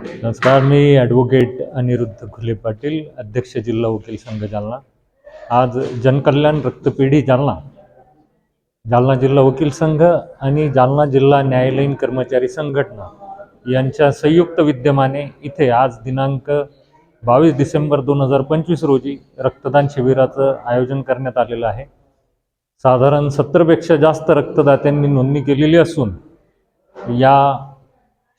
नमस्कार. मी ॲडव्होकेट अनिरुद्ध घुले पाटील, अध्यक्ष जिल्हा वकील संघ जालना. आज जनकल्याण रक्तपेढी जालना, जालना जिल्हा वकील संघ आणि जालना जिल्हा न्यायालयीन कर्मचारी संघटना यांच्या संयुक्त विद्यमाने इथे आज दिनांक 22 डिसेंबर 2025 रोजी रक्तदान शिबिराचं आयोजन करण्यात आलेलं आहे. साधारण 70पेक्षा जास्त रक्तदात्यांनी नोंदणी केलेली असून या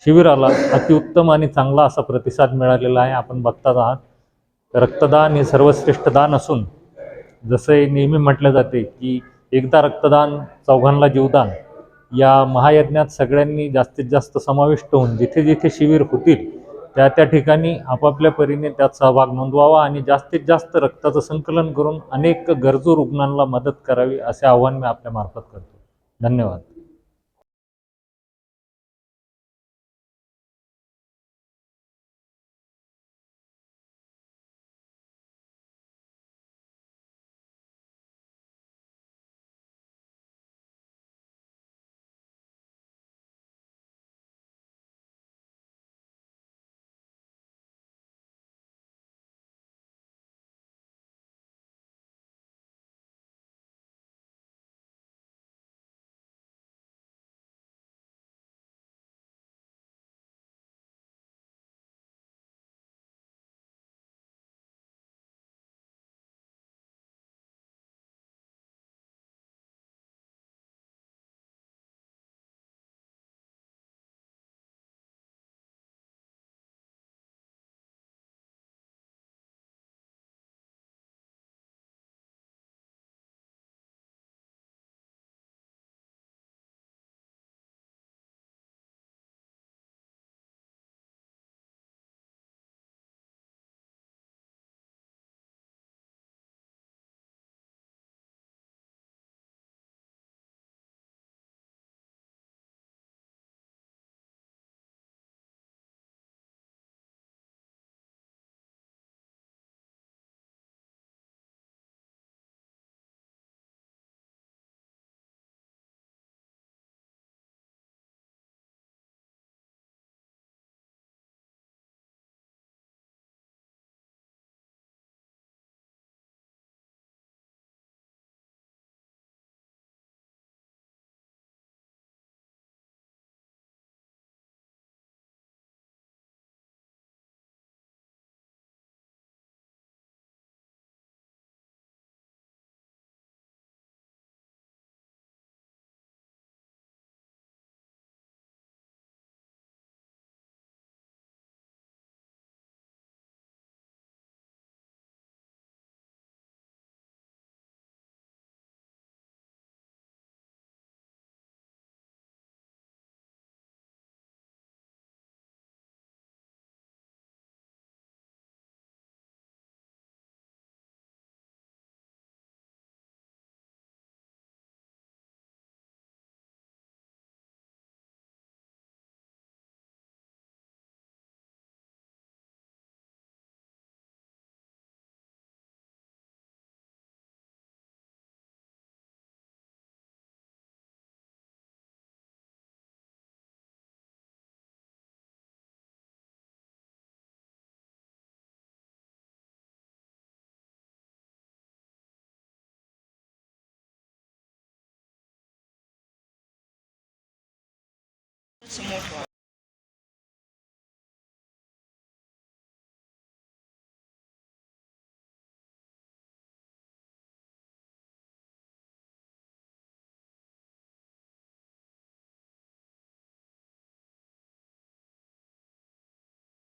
शिबिराला अतिउत्तम आणि चांगला असा प्रतिसाद मिळालेला आहे. आपण बघतात आहात, रक्तदान हे सर्वश्रेष्ठ दान असून जसे नेहमी म्हटले जाते की एकदा रक्तदान चौघांना जीवदान, या महायज्ञात सगळ्यांनी जास्तीत जास्त समाविष्ट होऊन जिथे जिथे शिबिर होतील त्या ठिकाणी आपापल्या परीने त्यात सहभाग नोंदवावा आणि जास्तीत जास्त रक्ताचं संकलन करून अनेक गरजू रुग्णांना मदत करावी असे आवाहन मी आपल्या मार्फत करतो. धन्यवाद.